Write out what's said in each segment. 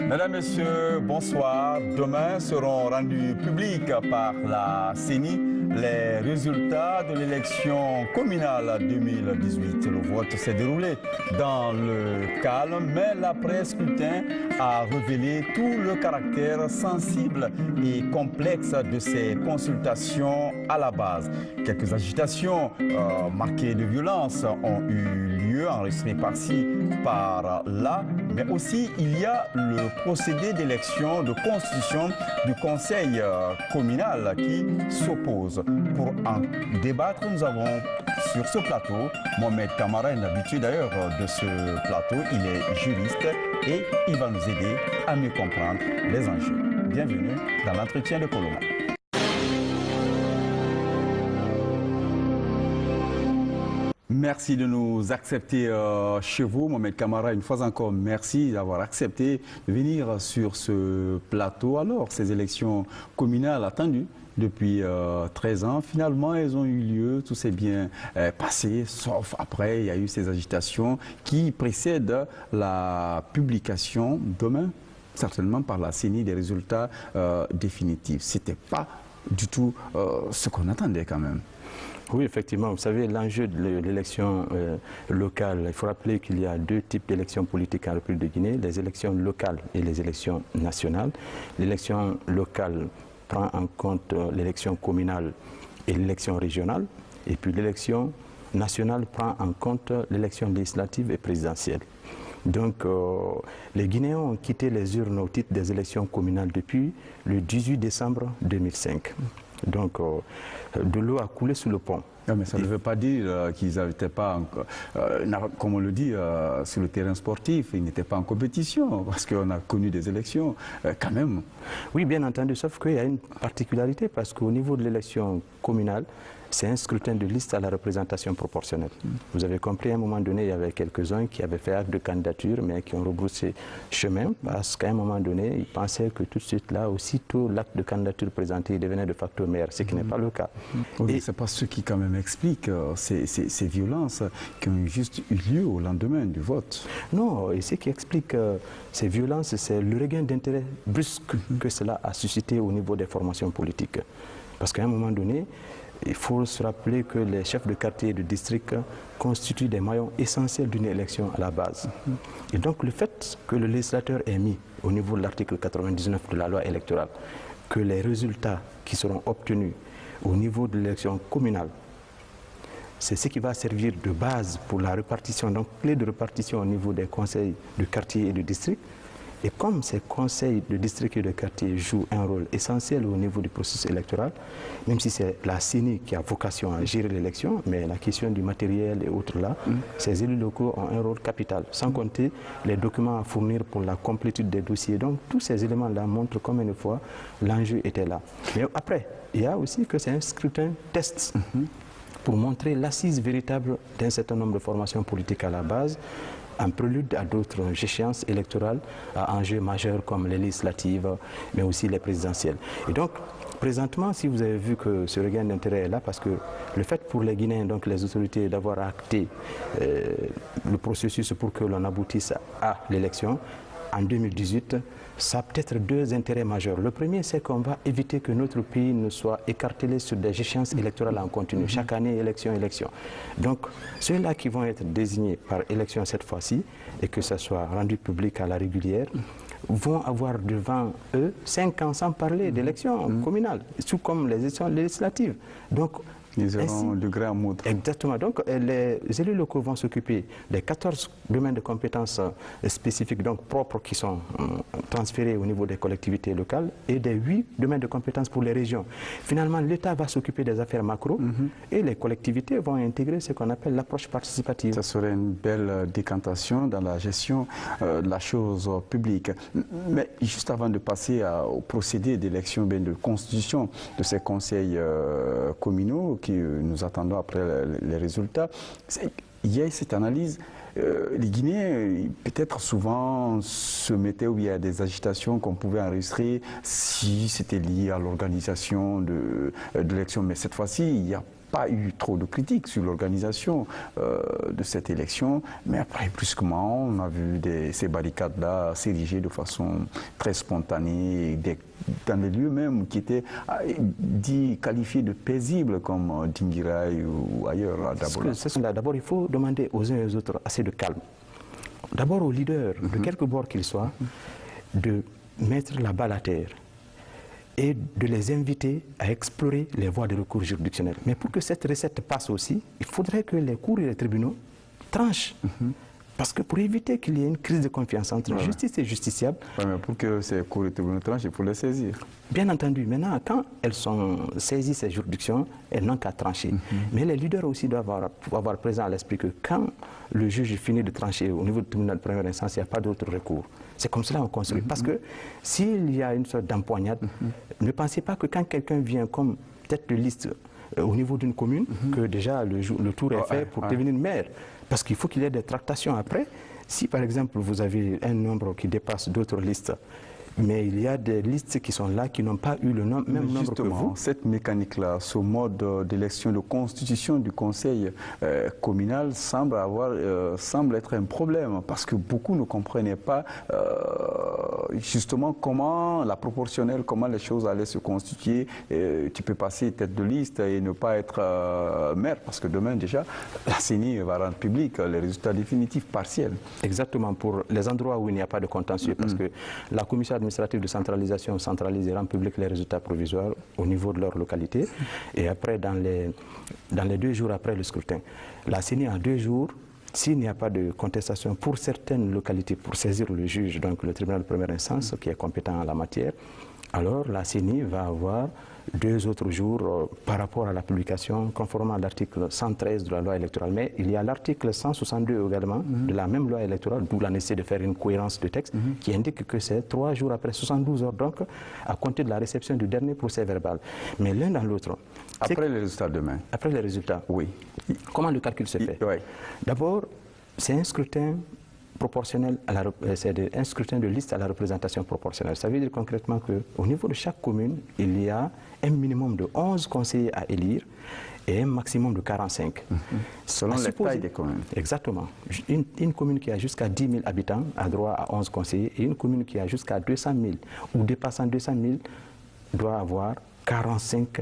Mesdames, Messieurs, bonsoir. Demain seront rendus publics par la CENI les résultats de l'élection communale 2018. Le vote s'est déroulé dans le calme, mais l'après-scrutin a révélé tout le caractère sensible et complexe de ces consultations à la base. Quelques agitations marquées de violence ont eu lieu, enregistrées par-ci, par-là, mais aussi il y a le procédé d'élection de constitution du conseil communal qui s'oppose. Pour en débattre, nous avons sur ce plateau Mohamed Kamara, un habitué d'ailleurs de ce plateau. Il est juriste et il va nous aider à mieux comprendre les enjeux. Bienvenue dans l'entretien de Colombo. Merci de nous accepter chez vous, Mohamed Kamara. Une fois encore, merci d'avoir accepté de venir sur ce plateau. Alors, ces élections communales attendues depuis 13 ans, finalement, elles ont eu lieu, tout s'est bien passé, sauf après, il y a eu ces agitations qui précèdent la publication demain, certainement par la CENI, des résultats définitifs. Ce n'était pas du tout ce qu'on attendait quand même. Oui, effectivement. Vous savez, l'enjeu de l'élection locale, il faut rappeler qu'il y a deux types d'élections politiques en République de Guinée, les élections locales et les élections nationales. L'élection locale prend en compte l'élection communale et l'élection régionale, et puis l'élection nationale prend en compte l'élection législative et présidentielle. Donc, les Guinéens ont quitté les urnes au titre des élections communales depuis le 18 décembre 2005. Donc, de l'eau a coulé sous le pont. Non, mais ça ne veut pas dire qu'ils n'étaient pas, comme on le dit, sur le terrain sportif, ils n'étaient pas en compétition, parce qu'on a connu des élections quand même. Oui, bien entendu, sauf qu'il y a une particularité, parce qu'au niveau de l'élection communale, c'est un scrutin de liste à la représentation proportionnelle. Vous avez compris, à un moment donné, il y avait quelques-uns qui avaient fait acte de candidature, mais qui ont rebroussé chemin, parce qu'à un moment donné, ils pensaient que tout de suite, là, aussitôt l'acte de candidature présenté, il devenait de facto maire, ce qui n'est pas le cas. Oui, et ce n'est pas ce qui quand même explique ces violences qui ont juste eu lieu au lendemain du vote. Non, et ce qui explique ces violences, c'est le regain d'intérêt brusque que cela a suscité au niveau des formations politiques. Parce qu'à un moment donné, il faut se rappeler que les chefs de quartier et de district constituent des maillons essentiels d'une élection à la base. Et donc le fait que le législateur ait mis au niveau de l'article 99 de la loi électorale que les résultats qui seront obtenus au niveau de l'élection communale, c'est ce qui va servir de base pour la répartition, donc clé de répartition au niveau des conseils de quartier et de district. Et comme ces conseils de district et de quartier jouent un rôle essentiel au niveau du processus électoral, même si c'est la CENI qui a vocation à gérer l'élection, mais la question du matériel et autres là, ces élus locaux ont un rôle capital, sans compter les documents à fournir pour la complétude des dossiers. Donc tous ces éléments-là montrent combien de fois l'enjeu était là. Mais après, il y a aussi que c'est un scrutin test. Pour montrer l'assise véritable d'un certain nombre de formations politiques à la base, en prélude à d'autres échéances électorales à enjeux majeurs comme les législatives, mais aussi les présidentielles. Et donc, présentement, si vous avez vu que ce regain d'intérêt est là, parce que le fait pour les Guinéens, donc les autorités, d'avoir acté le processus pour que l'on aboutisse à l'élection, en 2018, ça a peut-être deux intérêts majeurs. Le premier, c'est qu'on va éviter que notre pays ne soit écartelé sur des échéances électorales en continu. Chaque année, élection, élection. Donc, ceux-là qui vont être désignés par élection cette fois-ci, et que ça soit rendu public à la régulière, vont avoir devant eux 5 ans sans parler d'élections communales, tout comme les élections législatives. Donc, ils auront de grands mots. Exactement. Donc, les élus locaux vont s'occuper des 14 domaines de compétences spécifiques, donc propres, qui sont transférés au niveau des collectivités locales, et des 8 domaines de compétences pour les régions. Finalement, l'État va s'occuper des affaires macro, et les collectivités vont intégrer ce qu'on appelle l'approche participative. Ça serait une belle décantation dans la gestion de la chose publique. Mais juste avant de passer au procédé d'élection, de constitution de ces conseils communaux, que nous attendons après les résultats, il y a cette analyse. Les Guinéens, peut-être souvent, se mettaient où il y a des agitations qu'on pouvait enregistrer si c'était lié à l'organisation de l'élection. Mais cette fois-ci, il y a pas eu trop de critiques sur l'organisation de cette élection, mais après, brusquement, on a vu ces barricades-là s'ériger de façon très spontanée, dans les lieux même qui étaient qualifiés de paisibles, comme Dinguiraye ou ailleurs, à Dabola. D'abord, il faut demander aux uns et aux autres assez de calme. D'abord aux leaders, de quelque bord qu'ils soient, de mettre la balle à terre et de les inviter à explorer les voies de recours juridictionnels. Mais pour que cette recette passe aussi, il faudrait que les cours et les tribunaux tranchent. Parce que pour éviter qu'il y ait une crise de confiance entre justice et justiciable... Oui, mais pour que ces cours et tribunaux tranchent, il faut les saisir. Bien entendu. Maintenant, quand elles sont saisies, ces juridictions, elles n'ont qu'à trancher. Mais les leaders aussi doivent avoir présent à l'esprit que quand le juge finit de trancher au niveau du tribunal de première instance, il n'y a pas d'autre recours. C'est comme cela qu'on construit. Parce que s'il y a une sorte d'empoignade, ne pensez pas que quand quelqu'un vient comme tête de liste au niveau d'une commune, que déjà le tour est fait pour devenir maire. Parce qu'il faut qu'il y ait des tractations après. Si par exemple vous avez un nombre qui dépasse d'autres listes, mais il y a des listes qui sont là qui n'ont pas eu le même nombre que vous. Cette mécanique-là, ce mode d'élection, de constitution du conseil communal semble être un problème parce que beaucoup ne comprenaient pas justement comment la proportionnelle, comment les choses allaient se constituer. Tu peux passer tête de liste et ne pas être maire parce que demain déjà, la CENI va rendre public les résultats définitifs partiels. Exactement, pour les endroits où il n'y a pas de contentieux, parce que la commission administrative de centralisation centralise et rend public les résultats provisoires au niveau de leur localité. Et après, dans les 2 jours après le scrutin, la CENI a 2 jours, s'il n'y a pas de contestation pour certaines localités, pour saisir le juge, donc le tribunal de première instance qui est compétent en la matière, alors la CENI va avoir 2 autres jours par rapport à la publication conformément à l'article 113 de la loi électorale. Mais il y a l'article 162 également de la même loi électorale, d'où la nécessité de faire une cohérence de texte, qui indique que c'est 3 jours après 72 heures, donc à compter de la réception du dernier procès verbal. Mais l'un dans l'autre. Après les résultats demain. Après les résultats. Oui. Comment le calcul se fait? D'abord, c'est un scrutin proportionnel, c'est un scrutin de liste à la représentation proportionnelle. Ça veut dire concrètement qu'au niveau de chaque commune, il y a un minimum de 11 conseillers à élire et un maximum de 45. Selon la taille des communes. Exactement. Une commune qui a jusqu'à 10 000 habitants a droit à 11 conseillers et une commune qui a jusqu'à 200 000 ou dépassant 200 000 doit avoir 45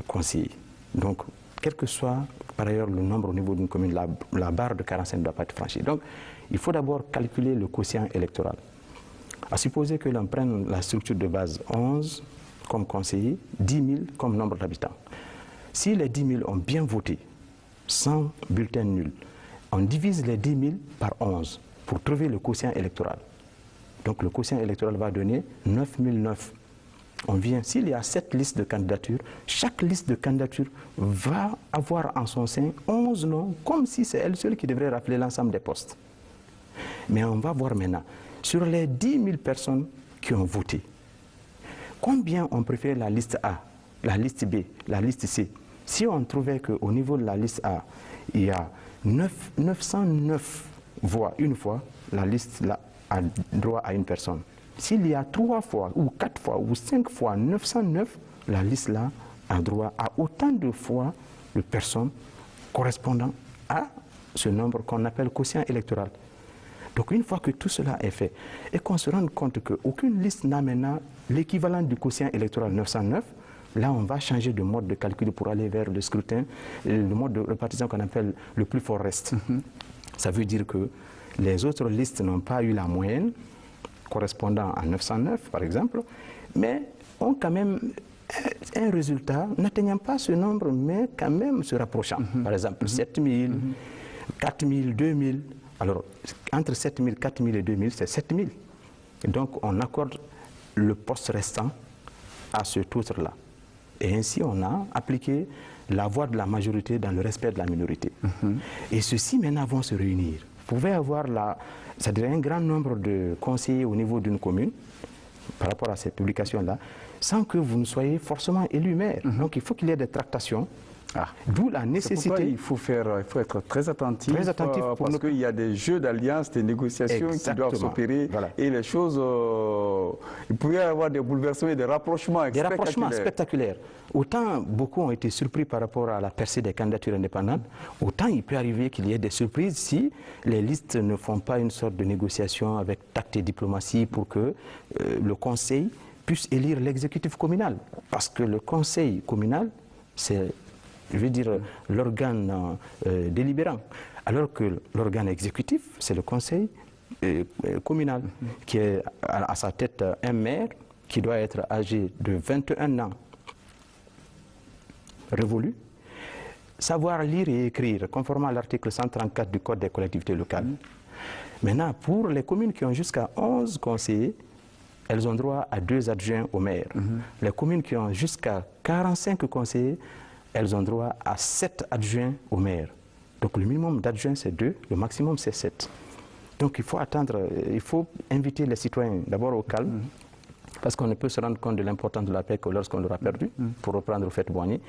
conseillers. Donc, quel que soit par ailleurs le nombre au niveau d'une commune, la barre de 45 ne doit pas être franchie. Donc, il faut d'abord calculer le quotient électoral. À supposer que l'on prenne la structure de base 11 comme conseiller, 10 000 comme nombre d'habitants. Si les 10 000 ont bien voté, sans bulletin nul, on divise les 10 000 par 11 pour trouver le quotient électoral. Donc le quotient électoral va donner 9 009. On vient, s'il y a 7 listes de candidatures, chaque liste de candidatures va avoir en son sein 11 noms, comme si c'est elle seule qui devrait rappeler l'ensemble des postes. Mais on va voir maintenant, sur les 10 000 personnes qui ont voté, combien ont préféré la liste A, la liste B, la liste C? Si on trouvait qu'au niveau de la liste A, il y a 909 voix une fois, la liste là a droit à une personne. S'il y a 3 fois, ou 4 fois, ou 5 fois 909, la liste là a droit à autant de fois de personnes correspondant à ce nombre qu'on appelle quotient électoral. Donc une fois que tout cela est fait et qu'on se rende compte qu'aucune liste n'a maintenant l'équivalent du quotient électoral 909, là on va changer de mode de calcul pour aller vers le scrutin, le mode de répartition qu'on appelle le plus fort reste. Ça veut dire que les autres listes n'ont pas eu la moyenne correspondant à 909 par exemple, mais ont quand même un résultat n'atteignant pas ce nombre, mais quand même se rapprochant. Par exemple 7000, 4000, 2000. Alors, entre 7 000, 4 000 et 2 000, c'est 7 000. Et donc, on accorde le poste restant à ce titre-là. Et ainsi, on a appliqué la voie de la majorité dans le respect de la minorité. Et ceux-ci, maintenant, vont se réunir. Vous pouvez avoir c'est-à-dire un grand nombre de conseillers au niveau d'une commune, par rapport à cette publication-là, sans que vous ne soyez forcément élu maire. Donc, il faut qu'il y ait des tractations D'où la nécessité. Il faut être très attentif, parce qu'il y a des jeux d'alliance, des négociations qui doivent s'opérer. Voilà. Et les choses, il pouvait y avoir des bouleversements et des rapprochements spectaculaires. Des rapprochements spectaculaires. Autant beaucoup ont été surpris par rapport à la percée des candidatures indépendantes, autant il peut arriver qu'il y ait des surprises si les listes ne font pas une sorte de négociation avec tact et diplomatie pour que le Conseil puisse élire l'exécutif communal. Parce que le Conseil communal, c'est, je veux dire, l'organe délibérant. Alors que l'organe exécutif, c'est le Conseil communal, qui est à sa tête un maire qui doit être âgé de 21 ans, révolu, savoir lire et écrire, conformément à l'article 134 du Code des collectivités locales. Maintenant, pour les communes qui ont jusqu'à 11 conseillers, elles ont droit à 2 adjoints au maire. Les communes qui ont jusqu'à 45 conseillers, elles ont droit à 7 adjoints au maire. Donc le minimum d'adjoints, c'est 2, le maximum, c'est 7. Donc il faut attendre, il faut inviter les citoyens d'abord au calme, parce qu'on ne peut se rendre compte de l'importance de la paix que lorsqu'on l'aura perdu, pour reprendre Houphouët-Boigny.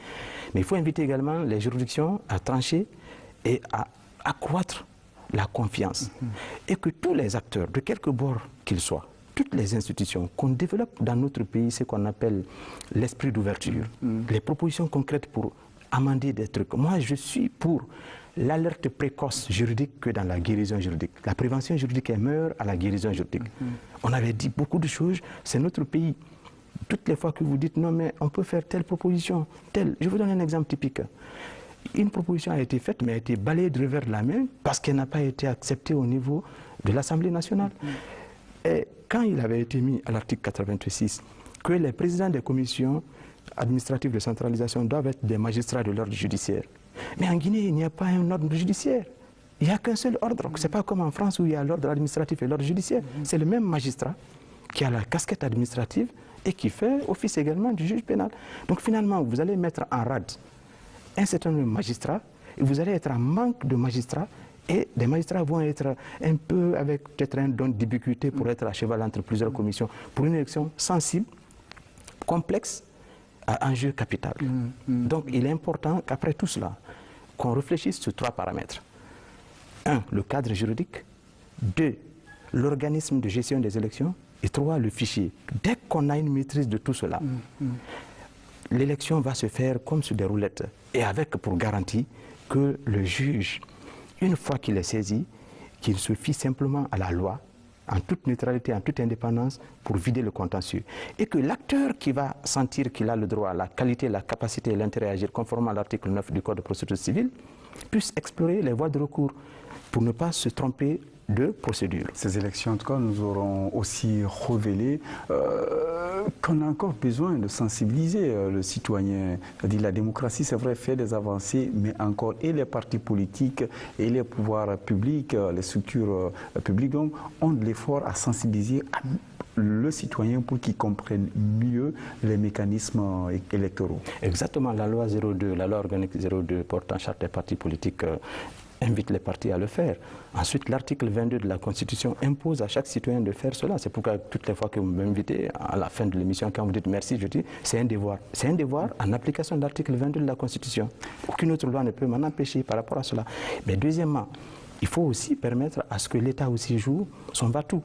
Mais il faut inviter également les juridictions à trancher et à accroître la confiance. Et que tous les acteurs, de quelque bord qu'ils soient, toutes les institutions, qu'on développe dans notre pays ce qu'on appelle l'esprit d'ouverture, les propositions concrètes pour amender des trucs. Moi, je suis pour l'alerte précoce juridique que dans la guérison juridique. La prévention juridique est meilleure à la guérison juridique. On avait dit beaucoup de choses, c'est notre pays. Toutes les fois que vous dites non mais on peut faire telle proposition, telle. Je vous donne un exemple typique. Une proposition a été faite mais a été balayée de revers de la main parce qu'elle n'a pas été acceptée au niveau de l'Assemblée nationale. Et quand il avait été mis à l'article 86 que les présidents des commissions administratives de centralisation doivent être des magistrats de l'ordre judiciaire. Mais en Guinée, il n'y a pas un ordre judiciaire. Il n'y a qu'un seul ordre. Ce n'est pas comme en France où il y a l'ordre administratif et l'ordre judiciaire. C'est le même magistrat qui a la casquette administrative et qui fait office également du juge pénal. Donc finalement, vous allez mettre en rade un certain nombre de magistrats et vous allez être en manque de magistrats et les magistrats vont être un peu avec peut-être un don d'ubiquité pour être à cheval entre plusieurs commissions pour une élection sensible, complexe, à enjeu capital. Donc il est important qu'après tout cela, qu'on réfléchisse sur 3 paramètres. 1, le cadre juridique. 2, l'organisme de gestion des élections. Et 3, le fichier. Dès qu'on a une maîtrise de tout cela, l'élection va se faire comme sur des roulettes. Et avec pour garantie que le juge, une fois qu'il est saisi, qu'il se fie simplement à la loi, en toute neutralité, en toute indépendance, pour vider le contentieux. Et que l'acteur qui va sentir qu'il a le droit, la qualité, la capacité et l'intérêt à agir conformément à l'article 9 du Code de procédure civile, puisse explorer les voies de recours pour ne pas se tromper de procédure. Ces élections, en tout cas, nous auront aussi révélé qu'on a encore besoin de sensibiliser le citoyen. C'est-à-dire la démocratie, c'est vrai, fait des avancées, mais encore, et les partis politiques, et les pouvoirs publics, les structures publiques, donc, ont de l'effort à sensibiliser le citoyen pour qu'il comprenne mieux les mécanismes électoraux. Exactement, la loi 02, la loi organique 02 portant charte des partis politiques invite les partis à le faire. Ensuite, l'article 22 de la Constitution impose à chaque citoyen de faire cela. C'est pourquoi toutes les fois que vous m'invitez, à la fin de l'émission, quand vous dites merci, je dis c'est un devoir. C'est un devoir en application de l'article 22 de la Constitution. Aucune autre loi ne peut m'en empêcher par rapport à cela. Mais deuxièmement, il faut aussi permettre à ce que l'État aussi joue son va-tout.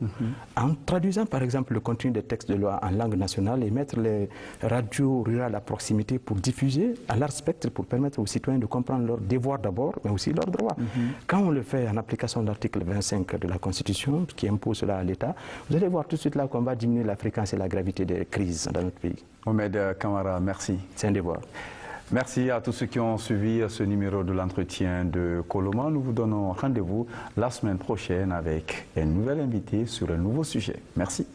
En traduisant par exemple le contenu des textes de loi en langue nationale et mettre les radios rurales à proximité pour diffuser à large spectre, pour permettre aux citoyens de comprendre leurs devoirs d'abord, mais aussi leurs droits. Quand on le fait en application de l'article 25 de la Constitution, qui impose cela à l'État, vous allez voir tout de suite là qu'on va diminuer la fréquence et la gravité des crises dans notre pays. Mohamed Kamara, merci. C'est un devoir. Merci à tous ceux qui ont suivi ce numéro de l'entretien de Coloma. Nous vous donnons rendez-vous la semaine prochaine avec un nouvel invité sur un nouveau sujet. Merci.